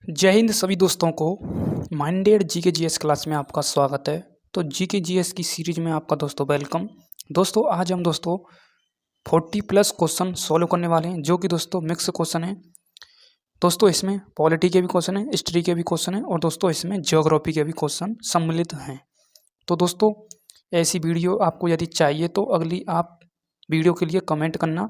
जय हिंद सभी दोस्तों को। माइंडेड जीके जीएस क्लास में आपका स्वागत है। तो जीके जीएस की सीरीज में आपका दोस्तों वेलकम। दोस्तों आज हम दोस्तों 40+ क्वेश्चन सॉल्व करने वाले हैं, जो कि दोस्तों मिक्स क्वेश्चन है। दोस्तों इसमें पॉलिटी के भी क्वेश्चन है, हिस्ट्री के भी क्वेश्चन है और दोस्तों इसमें ज्योग्राफी के भी क्वेश्चन सम्मिलित हैं। तो दोस्तों ऐसी वीडियो आपको यदि चाहिए तो अगली आप वीडियो के लिए कमेंट करना।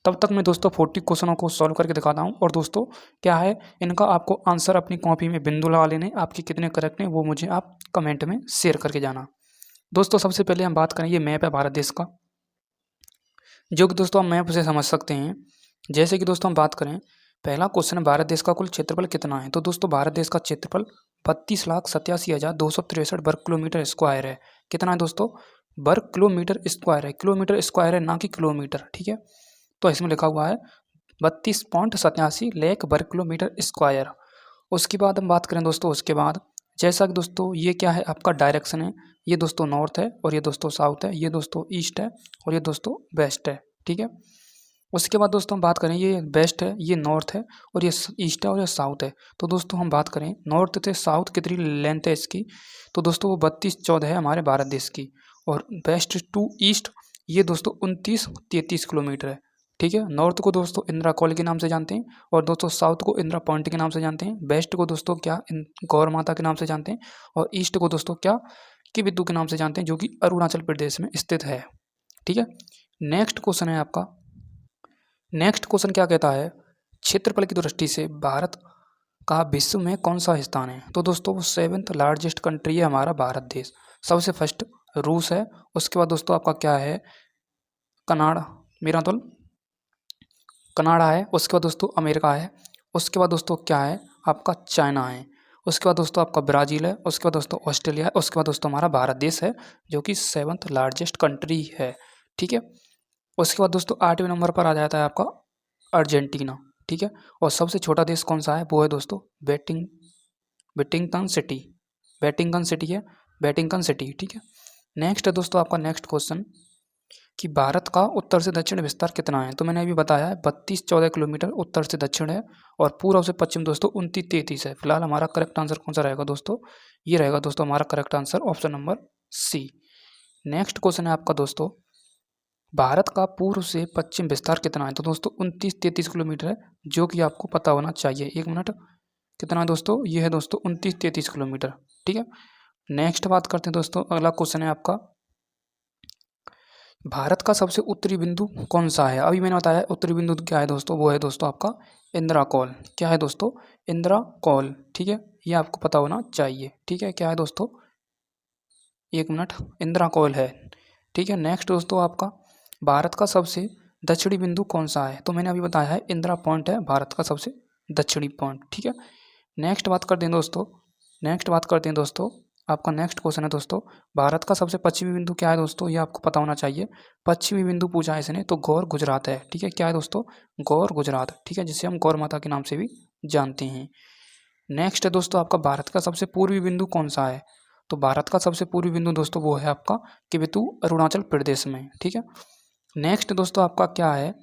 तब तक मैं दोस्तों 40 क्वेश्चनों को सॉल्व करके दिखाता हूँ। और दोस्तों क्या है, इनका आपको आंसर अपनी कॉपी में बिंदु लगा लेने, आपके कितने करेक्ट हैं वो मुझे आप कमेंट में शेयर करके जाना। दोस्तों सबसे पहले हम बात करें, ये मैप है भारत देश का, जो कि दोस्तों हम मैप से समझ सकते हैं। जैसे कि दोस्तों हम बात करें, पहला क्वेश्चन है भारत देश का कुल क्षेत्रफल कितना है। तो दोस्तों भारत देश का क्षेत्रफल 32,87,263 वर्ग किलोमीटर स्क्वायर है। कितना है दोस्तों? वर्ग किलोमीटर स्क्वायर है। किलोमीटर स्क्वायर है, ना कि किलोमीटर, ठीक है। तो इसमें लिखा हुआ है 32.87 लाख वर्ग किलोमीटर स्क्वायर। उसके बाद हम बात करें दोस्तों, उसके बाद जैसा कि दोस्तों ये क्या है, आपका डायरेक्शन है। ये दोस्तों नॉर्थ है और ये दोस्तों साउथ है, ये दोस्तों ईस्ट है और ये दोस्तों वेस्ट है, ठीक है। उसके बाद दोस्तों हम बात करें, ये वेस्ट है, ये नॉर्थ है और ये ईस्ट है और ये साउथ है। तो दोस्तों हम बात करें नॉर्थ से साउथ कितनी लेंथ है इसकी, तो दोस्तों वो 32-14 है हमारे भारत देश की। और वेस्ट टू ईस्ट ये दोस्तों 29-33 किलोमीटर है, ठीक है। नॉर्थ को दोस्तों इंदिरा कॉल के नाम से जानते हैं और दोस्तों साउथ को इंदिरा पॉइंट के नाम से जानते हैं। वेस्ट को दोस्तों क्या, गौर माता के नाम से जानते हैं। और ईस्ट को दोस्तों क्या, कि बिद्दू के नाम से जानते हैं, जो कि अरुणाचल प्रदेश में स्थित है, ठीक है। नेक्स्ट क्वेश्चन है आपका, नेक्स्ट क्वेश्चन क्या कहता है, क्षेत्रफल की दृष्टि से भारत का विश्व में कौन सा स्थान है। तो दोस्तों वो 7th लार्जेस्ट कंट्री है हमारा भारत देश। सबसे फर्स्ट रूस है, उसके बाद दोस्तों आपका क्या है, कनाडा, मेरा तो कनाडा है। उसके बाद दोस्तों अमेरिका है। उसके बाद दोस्तों क्या है, आपका चाइना है। उसके बाद दोस्तों आपका ब्राज़ील है। उसके बाद दोस्तों ऑस्ट्रेलिया है। उसके बाद दोस्तों हमारा भारत देश है, जो कि 7th लार्जेस्ट कंट्री है, ठीक है। उसके बाद दोस्तों 8वें नंबर पर आ जाता है आपका अर्जेंटीना, ठीक है। और सबसे छोटा देश कौन सा है, वो है दोस्तों वेटिंगटन सिटी, वेटिंगटन सिटी है, वेटिंगटन सिटी, ठीक है। नेक्स्ट है दोस्तों आपका नेक्स्ट क्वेश्चन, कि भारत का उत्तर से दक्षिण विस्तार कितना है। तो मैंने अभी बताया है 32-14 किलोमीटर उत्तर से दक्षिण है और पूर्व से पश्चिम दोस्तों 29-33 है। फिलहाल हमारा करेक्ट आंसर कौन सा रहेगा दोस्तों, ये रहेगा दोस्तों हमारा correct answer option number C. Next question है आपका दोस्तों, भारत का पूर्व से पश्चिम विस्तार कितना है। तो दोस्तों 29-33 किलोमीटर है, जो कि आपको पता होना चाहिए। एक मिनट, कितना है दोस्तों, ये है दोस्तों 29-33 किलोमीटर, ठीक है। नेक्स्ट बात करते हैं दोस्तों, अगला क्वेश्चन है आपका, भारत का सबसे उत्तरी बिंदु कौन सा है। अभी मैंने बताया उत्तरी बिंदु क्या है दोस्तों, वो है दोस्तों आपका इंदिरा कॉल। क्या है दोस्तों, इंदिरा कॉल, ठीक है। ये आपको पता होना चाहिए, ठीक है। क्या है दोस्तों, एक मिनट, इंदिरा कॉल है, ठीक है। नेक्स्ट दोस्तों आपका, भारत का सबसे दक्षिणी बिंदु कौन सा है। तो मैंने अभी बताया है इंदिरा पॉइंट है भारत का सबसे दक्षिणी पॉइंट, ठीक है। नेक्स्ट बात करते हैं दोस्तों, नेक्स्ट बात करते हैं दोस्तों, आपका नेक्स्ट क्वेश्चन है दोस्तों, भारत का सबसे पश्चिमी बिंदु क्या है दोस्तों, ये आपको पता होना चाहिए। पश्चिमी बिंदु पूछा है इसने, तो गौर गुजरात है, ठीक है। क्या है दोस्तों, गौर गुजरात, ठीक है, जिसे हम गौर माता के नाम से भी जानते हैं। नेक्स्ट है दोस्तों आपका, भारत का सबसे पूर्वी बिंदु कौन सा है। तो भारत का सबसे पूर्वी बिंदु दोस्तों वो है आपका किबिथु, अरुणाचल प्रदेश में, ठीक है। नेक्स्ट दोस्तों आपका क्या है,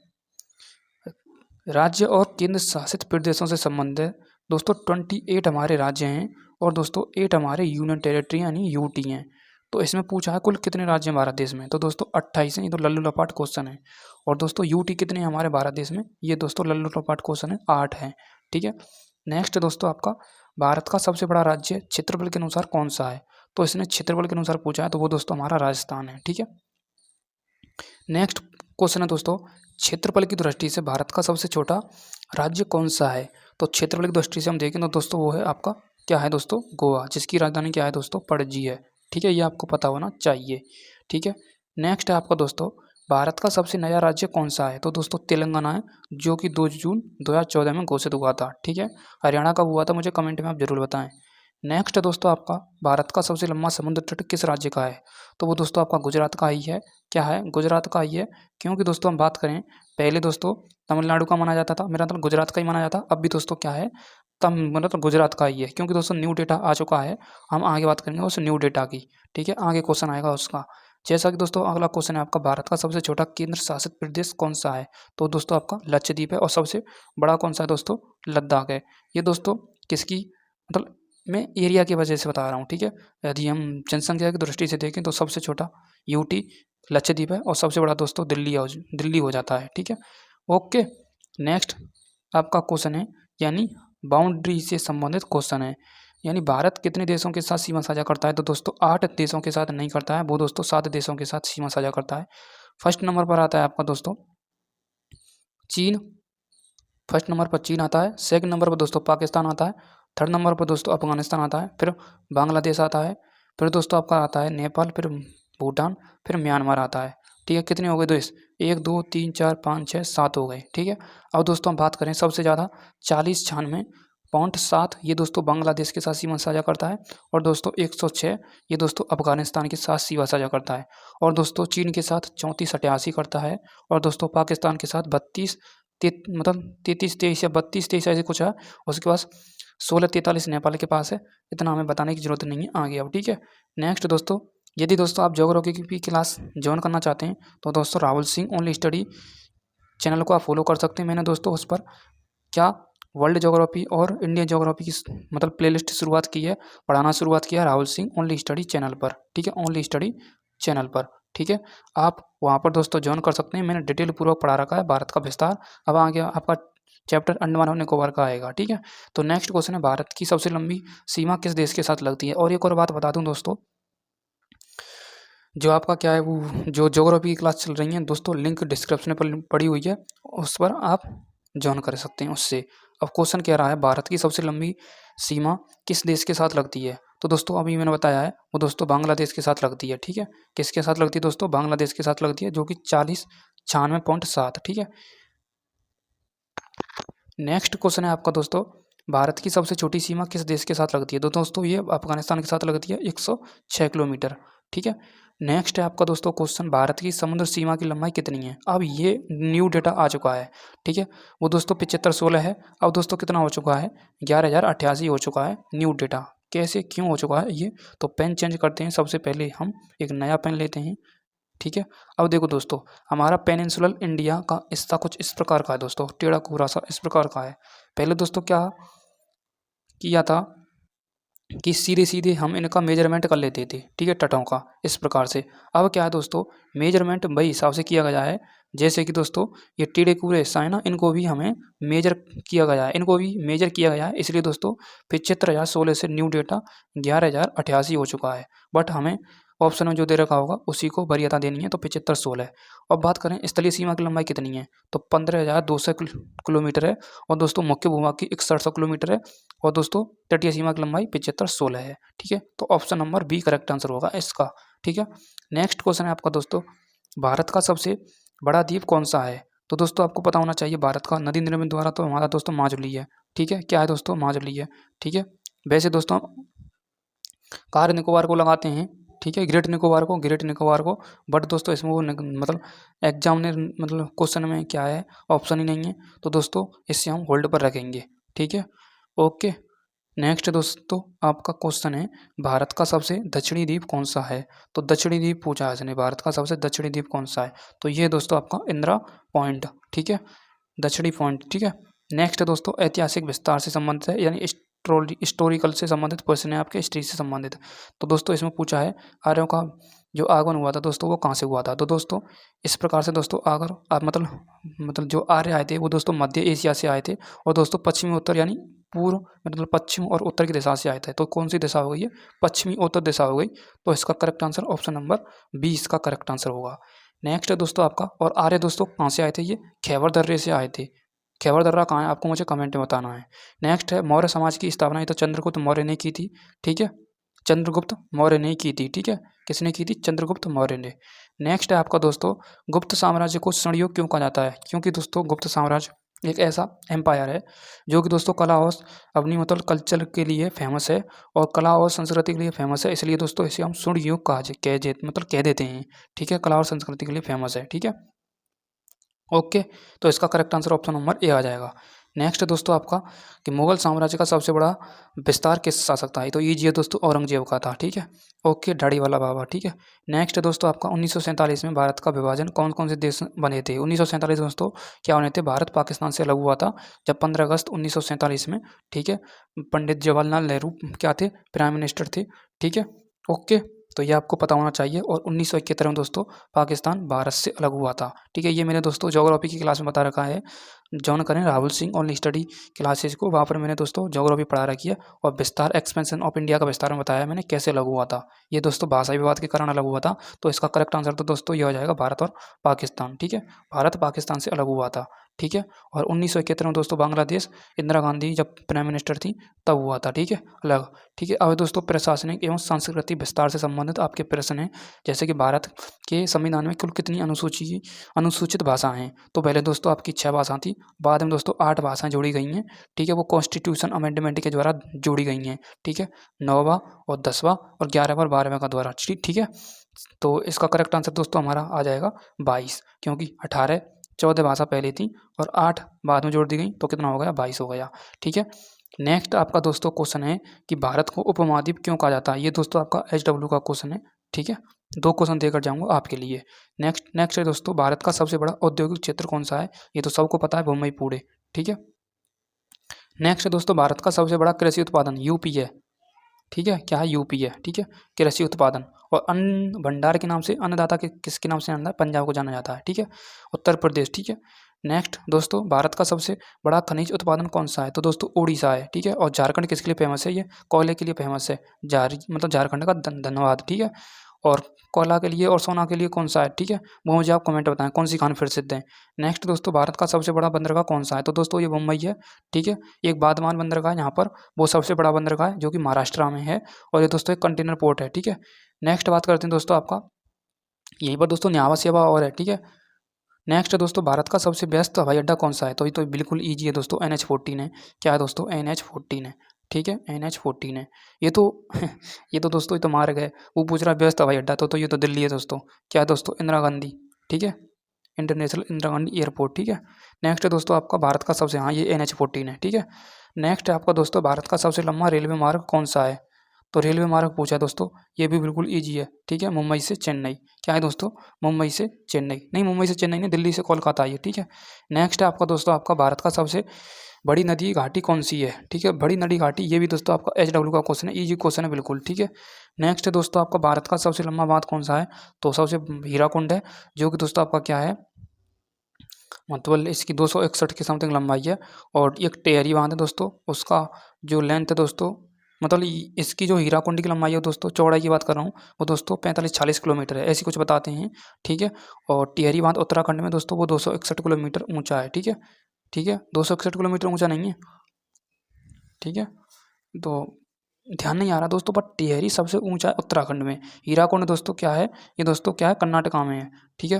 राज्य और केंद्र शासित प्रदेशों से संबंधित दोस्तों 28 हमारे राज्य हैं और दोस्तों 8 हमारे यूनियन टेरिटरी यानी यूटी हैं। तो इसमें पूछा है कुल कितने राज्य हैं भारत देश में। तो दोस्तों 28 हैं, ये तो लल्लू लपाट क्वेश्चन है। और दोस्तों यूटी कितने हैं हमारे भारत देश में, ये दोस्तों लल्लू लपाट क्वेश्चन है, 8 हैं, ठीक है। नेक्स्ट दोस्तों आपका, भारत का सबसे बड़ा राज्य क्षेत्रफल के अनुसार कौन सा है। तो इसने क्षेत्रफल के अनुसार पूछा है, तो वो दोस्तों हमारा राजस्थान है, ठीक है। नेक्स्ट क्वेश्चन है दोस्तों, क्षेत्रफल की दृष्टि से भारत का सबसे छोटा राज्य कौन सा है। तो क्षेत्रफल की दृष्टि से हम देखें तो दोस्तों वो है आपका क्या है दोस्तों, गोवा, जिसकी राजधानी क्या है दोस्तों, पणजी है, ठीक है। ये आपको पता होना चाहिए, ठीक है। नेक्स्ट है आपका दोस्तों, भारत का सबसे नया राज्य कौन सा है। तो दोस्तों तेलंगाना है, जो कि 2 जून 2014 में घोषित हुआ था, ठीक है। हरियाणा कब हुआ था मुझे कमेंट में आप जरूर बताएं। नेक्स्ट है दोस्तों आपका, भारत का सबसे लंबा समुद्र तट किस राज्य का है। तो वो दोस्तों आपका गुजरात का ही है। क्या है, गुजरात का ही है। क्योंकि दोस्तों हम बात करें, पहले दोस्तों तमिलनाडु का माना जाता था, मेरा मतलब गुजरात का ही माना जाता। अब भी दोस्तों क्या है, मतलब गुजरात का ही है, क्योंकि दोस्तों न्यू डेटा आ चुका है। हम आगे बात करेंगे उस न्यू डेटा की, ठीक है। आगे क्वेश्चन आएगा उसका। जैसा कि दोस्तों अगला क्वेश्चन है आपका, भारत का सबसे छोटा केंद्र शासित प्रदेश कौन सा है। तो दोस्तों आपका लक्षद्वीप है। और सबसे बड़ा कौन सा है दोस्तों, लद्दाख है। ये दोस्तों किसकी, मतलब मैं एरिया की वजह से बता रहा हूँ, ठीक है। यदि हम जनसंख्या की दृष्टि से देखें तो सबसे छोटा यूटी लक्षद्वीप है और सबसे बड़ा दोस्तों दिल्ली हो जाता है, ठीक है। ओके, नेक्स्ट आपका क्वेश्चन है यानी बाउंड्री से संबंधित क्वेश्चन है, यानी भारत कितने देशों के साथ सीमा साझा करता है? तो दोस्तों 8 देशों के साथ नहीं करता है, वो दोस्तों 7 देशों के साथ सीमा साझा करता है। फर्स्ट नंबर पर आता है आपका दोस्तों चीन, फर्स्ट नंबर पर चीन आता है, सेकंड नंबर पर दोस्तों पाकिस्तान आता है, थर्ड नंबर पर दोस्तों अफगानिस्तान आता है, फिर बांग्लादेश आता है, फिर दोस्तों आपका आता है नेपाल, फिर भूटान, फिर म्यांमार आता है, ठीक है। कितने हो गए देश? 1 2 3 4 5 6 7 हो गए, ठीक है। अब दोस्तों हम बात करें सबसे ज़्यादा 4096.7 ये दोस्तों बांग्लादेश के साथ सीमा साझा करता है, और दोस्तों 106 ये दोस्तों अफगानिस्तान के साथ सीमा साझा करता है, और दोस्तों चीन के साथ 3488 करता है, और दोस्तों पाकिस्तान के साथ 33 23 या 32 23 ऐसे कुछ है। उसके पास 16 43 नेपाल के पास है। इतना हमें बताने की जरूरत नहीं है आगे अब, ठीक है। नेक्स्ट दोस्तों, यदि दोस्तों आप ज्योग्राफी की क्लास ज्वाइन करना चाहते हैं तो दोस्तों Rahul Singh only study channel को आप फॉलो कर सकते हैं। मैंने दोस्तों उस पर क्या वर्ल्ड ज्योग्राफी और इंडियन ज्योग्राफी की मतलब प्लेलिस्ट शुरुआत की है, पढ़ाना शुरुआत किया Rahul Singh only study channel पर, ठीक है, ओनली स्टडी चैनल पर, ठीक है। आप वहाँ पर दोस्तों ज्वाइन कर सकते हैं। मैंने डिटेल पूर्वक पढ़ा रखा है भारत का विस्तार। अब आगे आपका चैप्टर अंडमान और निकोबार का आएगा, ठीक है। तो नेक्स्ट क्वेश्चन है भारत की सबसे लंबी सीमा किस देश के साथ लगती है? और एक और बात बता दूं दोस्तों, जो आपका क्या है वो जो ज्योग्राफी की क्लास चल रही है दोस्तों, लिंक डिस्क्रिप्शन पर पड़ी हुई है, उस पर आप ज्वाइन कर सकते हैं उससे। अब क्वेश्चन कह रहा है भारत की सबसे लंबी सीमा किस देश के साथ लगती है? तो दोस्तों अभी मैंने बताया है वो दोस्तों बांग्लादेश के साथ लगती है, ठीक है। किसके साथ लगती है दोस्तों? बांग्लादेश के साथ लगती है, जो कि 4096.7, ठीक है। नेक्स्ट क्वेश्चन है आपका दोस्तों भारत की सबसे छोटी सीमा किस देश के साथ लगती है? तो दोस्तों ये अफगानिस्तान के साथ लगती है 106 किलोमीटर, ठीक है। नेक्स्ट है आपका दोस्तों क्वेश्चन भारत की समुद्र सीमा की लंबाई कितनी है? अब ये न्यू डेटा आ चुका है, ठीक है। वो दोस्तों 7516 है। अब दोस्तों कितना हो चुका है? 11088 हो चुका है न्यू डेटा। कैसे क्यों हो चुका है ये? तो पेन चेंज करते हैं। सबसे पहले हम एक नया पेन लेते हैं, ठीक है। अब देखो दोस्तों हमारा पेनिनसुलर इंडिया का हिस्सा कुछ इस प्रकार का है दोस्तों, टेढ़ा कोरा सा इस प्रकार का है। पहले दोस्तों क्या किया था कि सीधे सीधे हम इनका मेजरमेंट कर लेते थे, ठीक है, तटों का इस प्रकार से। अब क्या है दोस्तों मेजरमेंट वही हिसाब से किया गया है जैसे कि दोस्तों ये टेढ़े कूरे हिस्सा है ना, इनको भी हमें मेजर किया गया है, इनको भी मेजर किया गया है। इसलिए दोस्तों 75,016 से न्यू डेटा 11,088 हो चुका है। बट हमें ऑप्शन में जो दे रखा होगा उसी को वरीयता देनी है, तो 7516। अब बात करें स्थलीय सीमा की लंबाई कितनी है, तो 15,200 किलोमीटर है, और दोस्तों मुख्य भूभाग की 6100 किलोमीटर है, और दोस्तों तटीय सीमा की लंबाई 7516 है, ठीक है। तो option number B correct answer होगा इसका, ठीक है। नेक्स्ट क्वेश्चन है आपका दोस्तों भारत का सबसे बड़ा द्वीप कौन सा है? तो दोस्तों आपको पता होना चाहिए भारत का नदी निर्मित द्वारा तो हमारा दोस्तों माजुली है, ठीक है। क्या है दोस्तों? माजुली है, ठीक है। वैसे दोस्तों कार निकोबार को लगाते हैं, ठीक है, ग्रेट निकोबार को, बट दोस्तों इसमें वो मतलब एग्जाम ने मतलब क्वेश्चन में क्या है ऑप्शन ही नहीं है, तो दोस्तों इससे हम होल्ड पर रखेंगे, ठीक है। ओके, नेक्स्ट दोस्तों आपका क्वेश्चन है भारत का सबसे दक्षिणी द्वीप कौन सा है? तो दक्षिणी द्वीप पूछा है इसने, भारत का सबसे दक्षिणी द्वीप कौन सा है? तो ये दोस्तों आपका इंदिरा पॉइंट, ठीक है, दक्षिणी पॉइंट, ठीक है। नेक्स्ट दोस्तों ऐतिहासिक विस्तार से संबंधित है, यानी हिस्टोरिकल से संबंधित क्वेश्चन है आपके, हिस्ट्री से संबंधित। तो दोस्तों इसमें पूछा है आर्यों का जो आगमन हुआ था दोस्तों वो कहाँ से हुआ था? तो दोस्तों इस प्रकार से दोस्तों अगर आप मतलब जो आर्य आए थे वो दोस्तों मध्य एशिया से आए थे, और दोस्तों पश्चिमी उत्तर यानी पूर्व मतलब पश्चिम और उत्तर की दिशा से आए थे। तो कौन सी दिशा हो गई है? पश्चिमी उत्तर दिशा हो गई। तो इसका करेक्ट आंसर ऑप्शन नंबर 20 का करेक्ट आंसर होगा। नेक्स्ट है दोस्तों आपका, और आर्य दोस्तों कहाँ से आए थे? ये खैबर दर्रे से आए थे। खैबर दर्रा कहाँ है आपको मुझे कमेंट में बताना है। नेक्स्ट है मौर्य समाज की स्थापना ये तो चंद्रगुप्त मौर्य ने की थी, ठीक है, चंद्रगुप्त मौर्य ने की थी, ठीक है। किसने की थी? चंद्रगुप्त मौर्य ने। नेक्स्ट है आपका दोस्तों गुप्त साम्राज्य को स्वर्णयुग क्यों कहा जाता है? क्योंकि दोस्तों गुप्त साम्राज्य एक ऐसा एम्पायर है जो कि दोस्तों कला और अपनी मतलब कल्चर के लिए फेमस है, और कला और संस्कृति के लिए फेमस है, इसलिए दोस्तों इसे हम स्वर्ण युग कह देते हैं, ठीक है, कला और संस्कृति के लिए फेमस है, ठीक है। ओके, तो इसका correct answer option number A आ जाएगा। नेक्स्ट है दोस्तों आपका कि मुगल साम्राज्य का सबसे बड़ा विस्तार किस शासक था? ये तो ईजी है दोस्तों, औरंगजेब का था। ठीक है, ओके, दाढ़ी वाला बाबा। ठीक है, नेक्स्ट है दोस्तों आपका 1947 में भारत का विभाजन कौन कौन से देश बने थे? 1947 दोस्तों क्या बने थे? भारत पाकिस्तान से अलग हुआ था जब 15 अगस्त 1947 में। ठीक है, पंडित जवाहरलाल नेहरू क्या थे? प्राइम मिनिस्टर थे। ठीक है, ओके, तो ये आपको पता होना चाहिए। और 1971 में दोस्तों पाकिस्तान भारत से अलग हुआ था। ठीक है, ये मैंने दोस्तों ज्योग्राफी की क्लास में बता रखा है, ज्वाइन करें Rahul Singh only study classes को, वहाँ पर मैंने दोस्तों ज्योग्राफी पढ़ा रखी है। और विस्तार एक्सपेंशन ऑफ इंडिया का विस्तार में बताया मैंने कैसे अलग हुआ था। ये दोस्तों भाषा विवाद के कारण अलग हुआ था, तो इसका करेक्ट आंसर तो दोस्तों ये हो जाएगा भारत और पाकिस्तान। ठीक है, भारत पाकिस्तान से अलग हुआ था। ठीक है, और 1971 में दोस्तों बांग्लादेश इंदिरा गांधी जब प्राइम मिनिस्टर थी तब हुआ था। ठीक है, अलग। ठीक है, अब दोस्तों प्रशासनिक एवं सांस्कृतिक विस्तार से संबंधित आपके प्रश्न हैं, जैसे कि भारत के संविधान में कुल कितनी अनुसूचित भाषाएं हैं? तो पहले दोस्तों आपकी 6 भाषा थी, बाद में दोस्तों 8 भाषाएं जोड़ी गई हैं। ठीक है, वो कॉन्स्टिट्यूशन अमेंडमेंट के द्वारा जोड़ी गई हैं। ठीक है, 9वां और 10वां और 11वां और 12वां का द्वारा। ठीक है, तो इसका करेक्ट आंसर दोस्तों हमारा आ जाएगा 22, क्योंकि 14 भाषा पहले थी और 8 बाद में जोड़ दी गई, तो कितना हो गया? 22 हो गया। ठीक है, नेक्स्ट आपका दोस्तों क्वेश्चन है कि भारत को उपमहाद्वीप क्यों कहा जाता है? ये दोस्तों आपका HW का क्वेश्चन है। ठीक है, 2 क्वेश्चन देकर जाऊंगा आपके लिए। नेक्स्ट है दोस्तों, भारत का सबसे बड़ा औद्योगिक क्षेत्र कौन सा है? ये तो सबको पता है, मुंबई पुणे। ठीक है, नेक्स्ट है दोस्तों, भारत का सबसे बड़ा कृषि उत्पादन यूपी है। ठीक है, क्या है? यूपी है। ठीक है, कृषि उत्पादन। और अन्न भंडार के नाम से, अन्नदाता के किसके नाम से जाना है? पंजाब को जाना जाता है। ठीक है, उत्तर प्रदेश। ठीक है, नेक्स्ट दोस्तों, भारत का सबसे बड़ा खनिज उत्पादन कौन सा है? तो दोस्तों उड़ीसा है। ठीक है, और झारखंड किसके लिए फेमस है? ये कोयले के लिए फेमस है। झारखंड का धन्यवाद। ठीक है, और कोयला के लिए और सोना के लिए कौन सा है? ठीक है, वो मुझे आप कमेंट बताएं कौन सी खान प्रसिद्ध है। नेक्स्ट दोस्तों, भारत का सबसे बड़ा बंदरगाह कौन सा है? तो दोस्तों ये मुंबई है। ठीक है, एक बादमान बंदरगाह है यहाँ पर, वो सबसे बड़ा बंदरगाह है जो कि महाराष्ट्र में है। और ये दोस्तों एक कंटेनर पोर्ट है। ठीक है, नेक्स्ट बात करते हैं दोस्तों आपका, यहीं पर दोस्तों न्यावा सेवा और है। ठीक है, नेक्स्ट दोस्तों, भारत का सबसे व्यस्त हवाई अड्डा कौन सा है? तो ये तो बिल्कुल ईजी है दोस्तों, NH-14 है। क्या है दोस्तों? NH-14 है। ठीक है, NH-14 है। ये तो ये तो दोस्तों ये तो मार गए, वो पूछ रहा है व्यस्त हवाई अड्डा, तो ये तो दिल्ली है दोस्तों। क्या है दोस्तों? इंदिरा गांधी। ठीक है, इंटरनेशनल इंदिरा गांधी एयरपोर्ट। ठीक है, नेक्स्ट है दोस्तों आपका भारत का सबसे, हाँ ये NH-14 है। ठीक है, नेक्स्ट है आपका दोस्तों, भारत का सबसे लंबा रेलवे मार्ग कौन सा है? तो रेलवे मार्ग पूछा है दोस्तों, ये भी बिल्कुल ईजी है। ठीक है, मुंबई से चेन्नई। क्या है दोस्तों? मुंबई से चेन्नई नहीं, मुंबई से चेन्नई नहीं, दिल्ली से कोलकाता है। ठीक है, नेक्स्ट है आपका दोस्तों, आपका भारत का सबसे बड़ी नदी घाटी कौन सी है? ठीक है, बड़ी नदी घाटी, ये भी दोस्तों आपका HW का क्वेश्चन है, ईजी क्वेश्चन है बिल्कुल। ठीक है, नेक्स्ट है दोस्तों आपका, भारत का सबसे लंबा बांध कौन सा है? तो सबसे हीराकुंड है, जो कि दोस्तों आपका क्या है, मतलब इसकी 261 की समथिंग लंबाई है। और एक टेहरी बांध है दोस्तों, उसका जो लेंथ है दोस्तों, मतलब इसकी जो हीराकुंड की लंबाई है दोस्तों, चौड़ाई की बात कर रहा हूँ, वो दोस्तों 45-46 किलोमीटर है, ऐसी कुछ बताते हैं। ठीक है, और टिहरी बांध उत्तराखंड में दोस्तों वो 261 किलोमीटर ऊंचा है। ठीक है, ठीक है, 261 किलोमीटर ऊंचा नहीं है। ठीक है, तो ध्यान नहीं आ रहा दोस्तों, बट टिहरी सबसे ऊंचा है उत्तराखंड में। हीराकुंड दोस्तों क्या है? ये दोस्तों क्या है? कर्नाटका में है। ठीक है,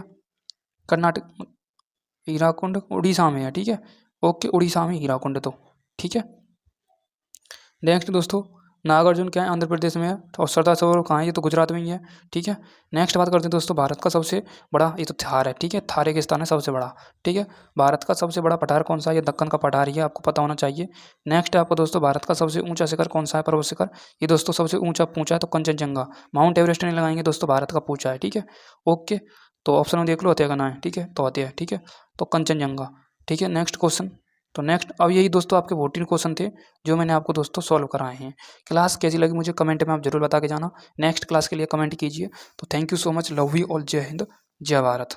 कर्नाटक, हीराकुंड उड़ीसा में है। ठीक है, ओके, उड़ीसा में हीराकुंड तो। ठीक है, नेक्स्ट दोस्तों, नागार्जुन क्या है? आंध्र प्रदेश में है। और सरदार सरोवर कहाँ है? ये तो गुजरात में ही है। ठीक है, नेक्स्ट बात करते हैं दोस्तों, भारत का सबसे बड़ा, ये तो थार है। ठीक है, थार रेगिस्तान है सबसे बड़ा। ठीक है, भारत का सबसे बड़ा पठार कौन सा है? ये दक्कन का पठार ही है, आपको पता होना चाहिए। नेक्स्ट है आपको दोस्तों, भारत का सबसे ऊंचा शिखर कौन सा है? पर्वत शिखर, ये दोस्तों सबसे ऊंचा पूछा है तो कंचनजंगा। माउंट एवरेस्ट नहीं लगाएंगे दोस्तों, भारत का पूछा है। ठीक है, ओके, तो ऑप्शन में देख लो, हत्या करना है। ठीक है, तो हत्या है। ठीक है, तो कंचनजंगा। ठीक है, नेक्स्ट क्वेश्चन, तो नेक्स्ट, अब यही दोस्तों आपके 14 क्वेश्चन थे जो मैंने आपको दोस्तों सॉल्व कराए हैं। क्लास कैसी लगी मुझे कमेंट में आप जरूर बता के जाना। नेक्स्ट क्लास के लिए कमेंट कीजिए। तो thank you so much, love you all, जय हिंद, जय भारत।